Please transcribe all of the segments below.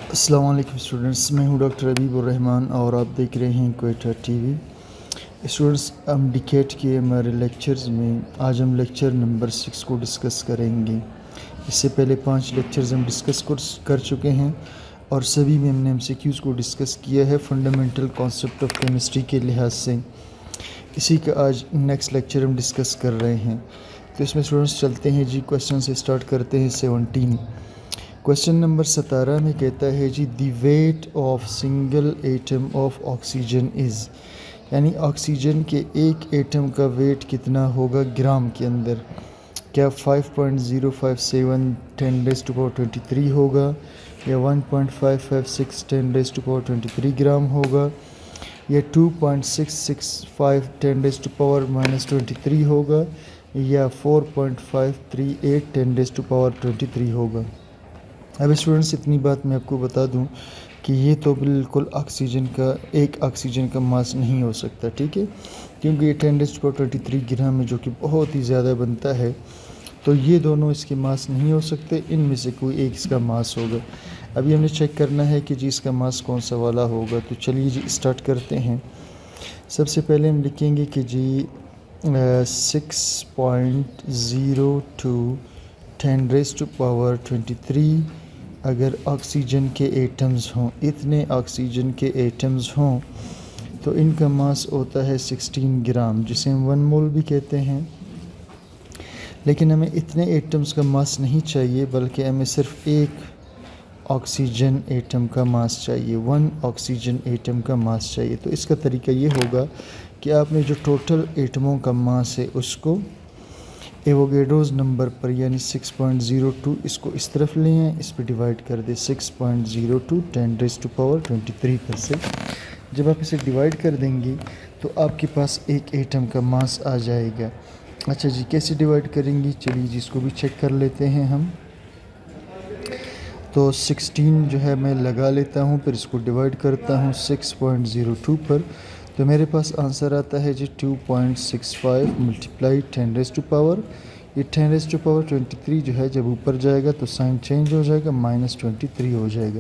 अस्सलाम वालेकुम स्टूडेंट्स, मैं हूं डॉक्टर हबीबुर्रहमान और आप देख रहे हैं क्वेटा टीवी। स्टूडेंट्स, हम डिकेट के हमारे लेक्चर्स में आज हम लेक्चर नंबर 6 को डिस्कस करेंगे। इससे पहले 5 लेक्चर्स हम डिस्कस कर चुके हैं और सभी में हमने एमसीक्यूज़ को डिस्कस किया है फंडामेंटल कॉन्सेप्ट ऑफ केमिस्ट्री के लिहाज से। इसी का आज नेक्स्ट लेक्चर हम डिस्कस कर रहे हैं। तो इसमें स्टूडेंट्स चलते हैं जी, क्वेश्चन से स्टार्ट करते हैं। 17 क्वेश्चन नंबर 17 में कहता है जी, the weight of single atom of oxygen is, यानी ऑक्सीजन के एक एटम का वेट कितना होगा ग्राम के अंदर। क्या 5.057 10⁻23 होगा या 1.556 10⁻23 ग्राम होगा या 2.665 10⁻⁻23 होगा या 4.538 10⁻23 होगा। अब स्टूडेंट्स, इतनी बात मैं आपको बता दूं कि ये तो बिल्कुल एक ऑक्सीजन का मास नहीं हो सकता, ठीक है, क्योंकि ये 10⁻23 ग्राम है जो कि बहुत ही ज़्यादा बनता है। तो ये दोनों इसके मास नहीं हो सकते, इनमें से कोई एक इसका मास होगा। अभी हमें चेक करना है कि जी इसका मास कौन सा वाला होगा। तो चलिए जी स्टार्ट करते हैं। सबसे पहले हम लिखेंगे कि जी 6.02 10⁻23 अगर ऑक्सीजन के एटम्स हों, इतने ऑक्सीजन के एटम्स हों तो इनका मास होता है 16 ग्राम, जिसे हम 1 मोल भी कहते हैं। लेकिन हमें इतने एटम्स का मास नहीं चाहिए, बल्कि हमें सिर्फ एक ऑक्सीजन एटम का मास चाहिए, 1 ऑक्सीजन एटम का मास चाहिए। तो इसका तरीका ये होगा कि आपने जो टोटल एटमों का मास है उसको एवोगैड्रोस नंबर पर, यानी 6.02, इसको इस तरफ ले आए, इस पर डिवाइड कर दे 6.02 10⁻23 पर से। जब आप इसे डिवाइड कर देंगे तो आपके पास एक एटम का मास आ जाएगा। अच्छा जी, कैसे डिवाइड करेंगे, चलिए जी इसको भी चेक कर लेते हैं हम। तो 16 जो है मैं लगा लेता हूँ, फिर इसको डिवाइड करता हूँ 6.02 पर, तो मेरे पास आंसर आता है जी 2.65 मल्टीप्लाई 10⁻, ये 10⁻23 जो है जब ऊपर जाएगा तो साइन चेंज हो जाएगा, -23 हो जाएगा।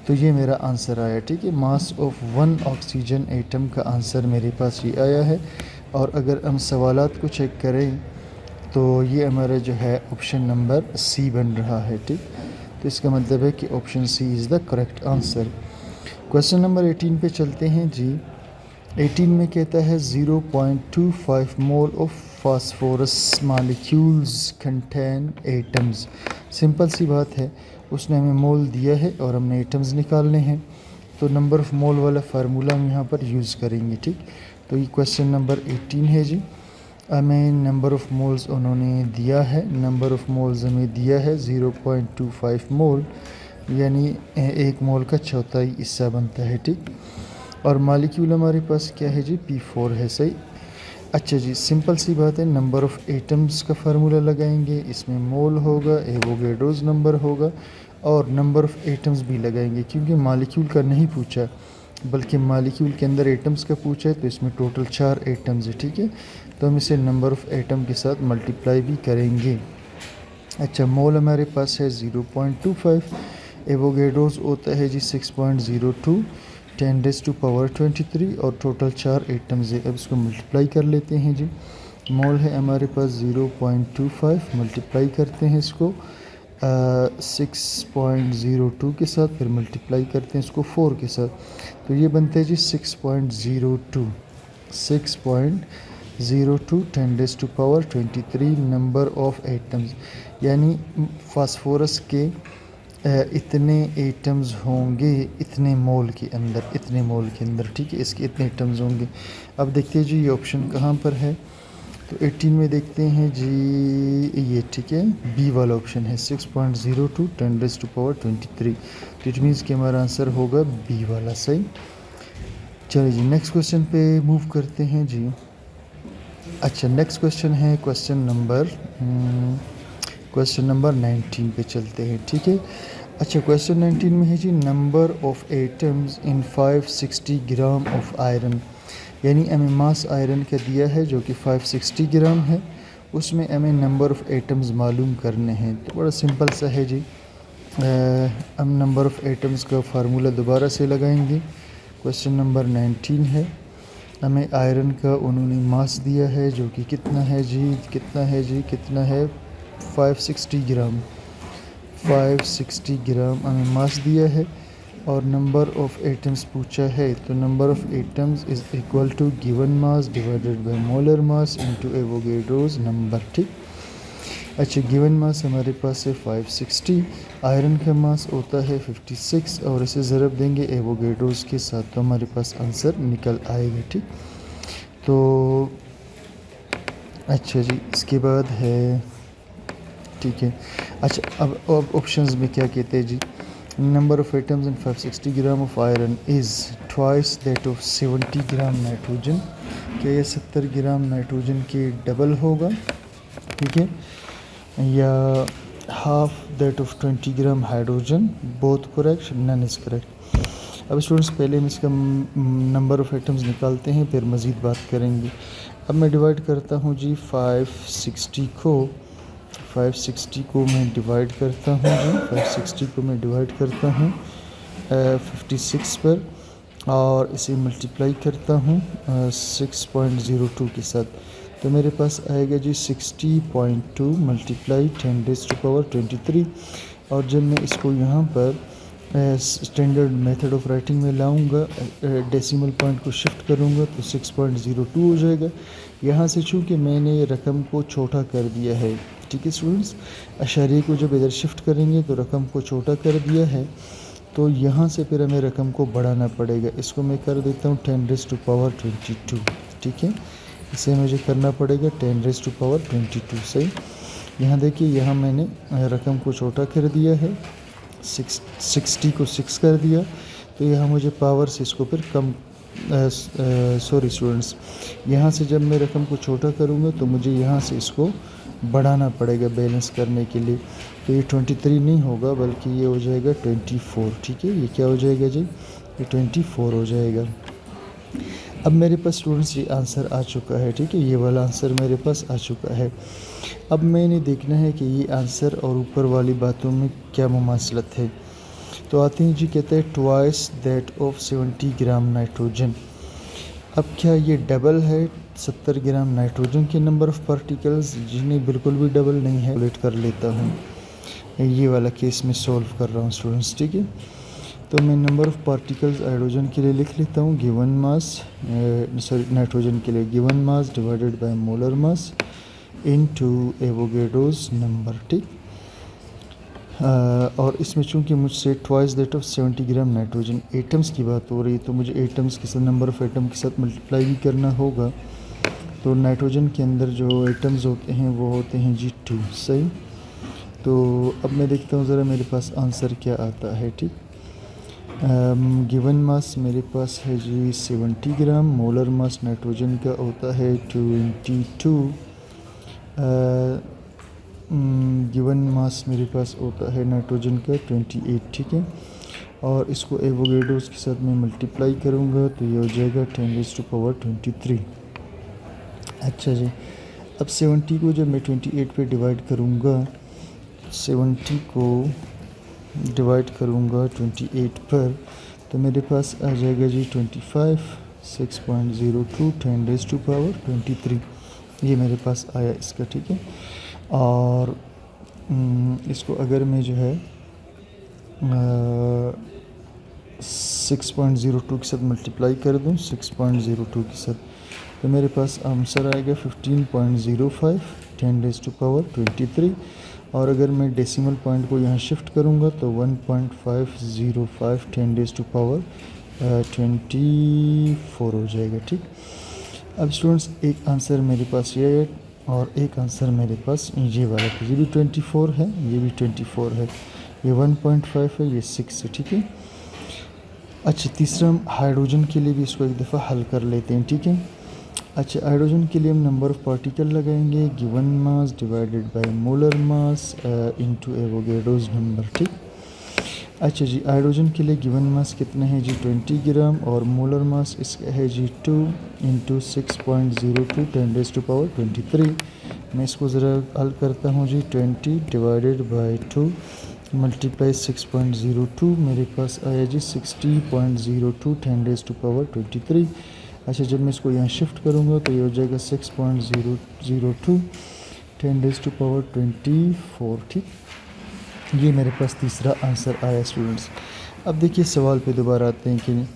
तो ये मेरा आंसर आया, ठीक है। मास ऑफ 1 ऑक्सीजन एटम का आंसर मेरे पास ये आया है। और अगर हम सवालात को चेक करें तो ये हमारा जो है ऑप्शन नंबर सी बन रहा है, ठीक। तो इसका मतलब है कि option C is the correct answer. Question number 18 पे चलते हैं जी। 18 में कहता है 0.25 mole of phosphorus molecules contain atoms. Simple सी बात है, उसने हमें मोल दिया है और हमने एटम्स निकालने हैं, तो नंबर ऑफ़ मोल वाला फार्मूला हम यहाँ पर यूज़ करेंगे, ठीक। तो ये क्वेश्चन नंबर 18 है जी। हमें नंबर ऑफ़ मोल्स उन्होंने दिया है, नंबर ऑफ़ मोल्स हमें दिया है 0.25 मोल, यानी 1 मोल का चौथाई हिस्सा बनता है, ठीक। और मालिक्यूल हमारे पास क्या है जी, P4 है, सही। अच्छा जी, सिंपल सी बात है, नंबर ऑफ़ एटम्स का फार्मूला लगाएंगे, इसमें मोल होगा, एवोगैड्रोस नंबर होगा और नंबर ऑफ़ एटम्स भी लगाएंगे, क्योंकि मालिक्यूल का नहीं पूछा बल्कि मालिक्यूल के अंदर एटम्स का पूछा है। तो इसमें टोटल 4 एटम्स है, ठीक है। तो हम इसे नंबर ऑफ़ एटम के साथ मल्टीप्लाई भी करेंगे। अच्छा, मोल हमारे पास है 0.25, एवोगैड्रोस होता है जी 6.02 10⁻23 और टोटल 4 एटम्स है। अब इसको मल्टीप्लाई कर लेते हैं जी। मोल है हमारे पास 0.25, मल्टीप्लाई करते हैं इसको 6.02 के साथ, फिर मल्टीप्लाई करते हैं इसको 4 के साथ, तो ये बनता है जी 6.02 10⁻23 नंबर ऑफ़ एटम्स, यानी फास्फोरस के इतने एटम्स होंगे इतने मोल के अंदर, ठीक है, इसके इतने एटम्स होंगे। अब देखते हैं जी ये ऑप्शन कहाँ पर है। तो 18 में देखते हैं जी, ये ठीक है, बी वाला ऑप्शन है 6.02 10⁻23, तो इट मीन्स कि हमारा आंसर होगा बी वाला, सही। चलिए जी नेक्स्ट क्वेश्चन पे मूव करते हैं जी। अच्छा, नेक्स्ट क्वेश्चन है क्वेश्चन नंबर 19 पे चलते हैं, ठीक है। अच्छा, क्वेश्चन 19 में है जी, number of atoms in 560 gram of iron, यानी हमें मास आयरन का दिया है जो कि 560 ग्राम है, उसमें हमें नंबर ऑफ़ एटम्स मालूम करने हैं। तो बड़ा सिंपल सा है जी, हम नंबर ऑफ़ एटम्स का फार्मूला दोबारा से लगाएंगे। क्वेश्चन नंबर 19 है। हमें आयरन का उन्होंने मास दिया है जो कि कितना है जी, कितना है जी, कितना है 560 ग्राम। 560 ग्राम हमें मास दिया है और नंबर ऑफ़ एटम्स पूछा है। तो number of atoms is equal to given mass divided by molar mass into Avogadro's number. ठीक। अच्छा, गिवन मास हमारे पास है 560, आयरन का मास होता है 56 और इसे ज़रब देंगे एवोगैड्रोस के साथ तो हमारे पास आंसर निकल आएगा। ठीक। तो अच्छा जी, इसके बाद है, ठीक है। अच्छा, अब ऑप्शंस में क्या कहते हैं जी। Number of atoms in 560 gram of iron is twice that of 70 gram nitrogen. क्या ये 70 ग्राम नाइट्रोजन के डबल होगा, ठीक है, या half that of 20 gram hydrogen, both correct, none is correct. अब स्टूडेंट्स पहले हम इसका नंबर ऑफ़ एटम्स निकालते हैं, फिर मज़ीद बात करेंगे। अब मैं डिवाइड करता हूँ जी 560 को मैं डिवाइड करता हूँ जी, 560 को मैं डिवाइड करता हूँ 56 पर और इसे मल्टीप्लाई करता हूँ 6.02 के साथ। तो मेरे पास आएगा जी 60.2 मल्टीप्लाई 10⁻23। और जब मैं इसको यहाँ पर स्टैंडर्ड मेथड ऑफ राइटिंग में लाऊंगा, डेसिमल पॉइंट को शिफ्ट करूँगा तो 6.02 हो जाएगा। यहाँ से चूँकि मैंने रकम को छोटा कर दिया है, ठीक है स्टूडेंट्स, अशारिये को जब इधर शिफ्ट करेंगे तो रकम को छोटा कर दिया है, तो यहाँ से फिर हमें रकम को बढ़ाना पड़ेगा। इसको मैं कर देता हूँ 10⁻22, ठीक है। इसे मुझे करना पड़ेगा 10⁻22। सही। यहाँ देखिए, यहाँ मैंने रकम को छोटा कर दिया है, 60 को 6 कर दिया, तो यहाँ मुझे पावर से इसको फिर कम सॉरी स्टूडेंट्स, यहाँ से जब मैं रकम को छोटा करूँगा तो मुझे यहाँ से इसको बढ़ाना पड़ेगा बैलेंस करने के लिए। तो ये 23 नहीं होगा बल्कि ये हो जाएगा 24। ठीक है, ये क्या हो जाएगा जी, ये 24 हो जाएगा। अब मेरे पास स्टूडेंट्स ये आंसर आ चुका है, ठीक है, ये वाला आंसर मेरे पास आ चुका है। अब मैंने देखना है कि ये आंसर और ऊपर वाली बातों में क्या मुमासलत है। तो आते हैं जी, कहते हैं twice that of 70 gram nitrogen. अब क्या ये डबल है 70 ग्राम नाइट्रोजन के नंबर ऑफ़ पार्टिकल्स? जी नहीं, बिल्कुल भी डबल नहीं है। कैलकुलेट कर लेता हूँ, ये वाला केस में सॉल्व कर रहा हूँ स्टूडेंट्स, ठीक है। तो मैं नंबर ऑफ़ पार्टिकल्स हाइड्रोजन के लिए लिख लेता हूँ, गिवन मास, सॉरी नाइट्रोजन के लिए given mass divided by molar mass into Avogadro's number. ठीक। और इसमें चूंकि मुझसे twice that of 70 gram nitrogen atoms की बात हो रही है, तो मुझे एटम्स के साथ नंबर ऑफ़ एटम के साथ मल्टीप्लाई भी करना होगा। तो नाइट्रोजन के अंदर जो एटम्स होते हैं वो होते हैं जी 2। सही। तो अब मैं देखता हूँ ज़रा मेरे पास आंसर क्या आता है। ठीक। गिवन मास मेरे पास है जी 70 ग्राम, मोलर मास नाइट्रोजन का होता है 22, गिवन मास मेरे पास होता है नाइट्रोजन का 28। ठीक है, और इसको एवोगैड्रोस के साथ मैं मल्टीप्लाई करूँगा तो ये हो जाएगा 10⁻23। अच्छा जी, अब 70 को जब मैं 28 पे डिवाइड करूँगा, 70 को डिवाइड करूँगा 28 पर, तो मेरे पास आ जाएगा जी 25, 6.02 10⁻23। ये मेरे पास आया इसका। ठीक है, और इसको अगर मैं जो है 6.02 के साथ मल्टीप्लाई कर दूँ 6.02 के साथ, तो मेरे पास आंसर आएगा 15.05 10⁻23। और अगर मैं डेसिमल पॉइंट को यहाँ शिफ्ट करूँगा तो 1.505 10⁻24 हो जाएगा। ठीक। अब स्टूडेंट्स एक आंसर मेरे पास ये है और एक आंसर मेरे पास ये वाला है। ये भी 24 है, ये भी 24 है, ये 1.5 है, ये 6 है। ठीक है। अच्छा, तीसरा हम हाइड्रोजन के लिए भी इसको एक दफ़ा हल कर लेते हैं। ठीक है। अच्छा, हाइड्रोजन के लिए हम नंबर ऑफ़ पार्टिकल लगाएंगे, given mass divided by molar mass into Avogadro's number. ठीक। अच्छा जी, हाइड्रोजन के लिए गिवन मास कितना है जी 20 ग्राम और मोलर मास इसका है जी 2 इंटू 6.02 10⁻23। मैं इसको ज़रा हल करता हूँ जी, 20 डिवाइडेड बाय 2 मल्टीप्लाई 6.02, मेरे पास आया जी 60.02 10⁻23। अच्छा, जब मैं इसको यहाँ शिफ्ट करूँगा तो ये हो जाएगा 6.002 10⁻24। ठीक, ये मेरे पास तीसरा आंसर आया स्टूडेंट्स। अब देखिए सवाल पे दोबारा आते हैं कि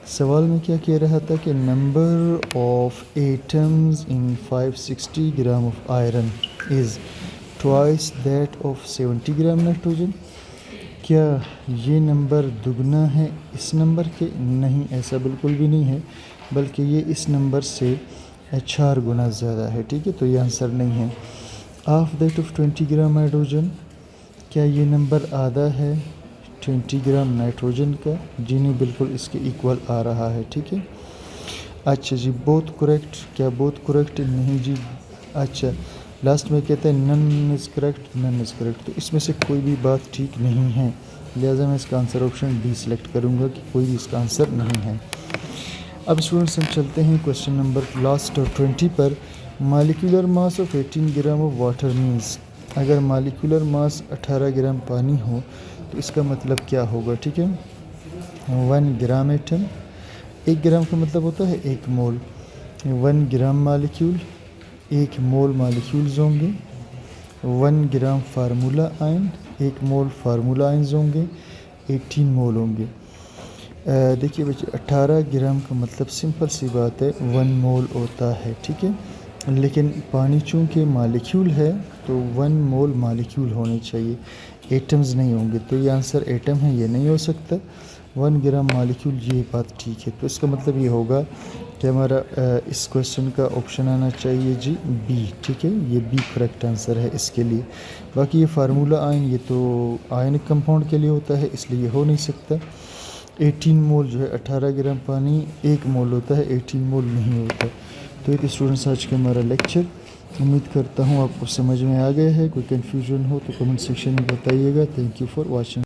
सवाल में क्या कह रहा था कि number of atoms in 560 gram of iron is twice that of 70 gram nitrogen. क्या ये नंबर दुगना है इस नंबर के? नहीं, ऐसा बिल्कुल भी नहीं है, बल्कि ये इस नंबर से 4 गुना ज़्यादा है। ठीक है, तो ये आंसर नहीं है। Half that of 20 gram nitrogen, क्या ये नंबर आधा है 20 ग्राम नाइट्रोजन का? जी नहीं, बिल्कुल इसके इक्वल आ रहा है। ठीक है, अच्छा जी, बोथ करेक्ट, क्या बोथ करेक्ट? नहीं जी। अच्छा, लास्ट में कहते हैं none is correct, none is correct, तो इसमें से कोई भी बात ठीक नहीं है, लिहाजा मैं इसका आंसर ऑप्शन डी सेलेक्ट करूँगा कि कोई भी इसका आंसर नहीं है। अब स्टूडेंट्स हम चलते हैं क्वेश्चन नंबर लास्ट और 20 पर। Molecular mass of 18 gram of water means, अगर मालिकुलर मास 18 ग्राम पानी हो तो इसका मतलब क्या होगा? ठीक है, 1 ग्राम एटम, 1 ग्राम का मतलब होता है 1 मोल, 1 ग्राम मालिक्यूल, 1 मोल मालिक्यूल्स होंगे, 1 ग्राम फार्मूला आयन, 1 मोल फार्मूला आयन्स होंगे, 18 मोल होंगे। देखिए बच्चे, 18 ग्राम का मतलब सिंपल सी बात है 1 मोल होता है। ठीक है, लेकिन पानी चूँकि मालिक्यूल है तो 1 मोल मालिक्यूल होने चाहिए, एटम्स नहीं होंगे, तो ये आंसर एटम है, ये नहीं हो सकता। 1 ग्राम मालिक्यूल, ये बात ठीक है, तो इसका मतलब ये होगा कि हमारा इस क्वेश्चन का ऑप्शन आना चाहिए जी बी। ठीक है, ये बी करेक्ट आंसर है इसके लिए। बाकी ये फार्मूला आयन, ये तो आयनिक कंपाउंड के लिए होता है, इसलिए हो नहीं सकता। 18 मोल जो है, 18 ग्राम पानी 1 मोल होता है, 18 मोल नहीं होता। तो ये स्टूडेंट्स आज का हमारा लेक्चर, उम्मीद करता हूँ आपको समझ में आ गया है। कोई कन्फ्यूजन हो तो कमेंट सेक्शन में बताइएगा। Thank you for watching.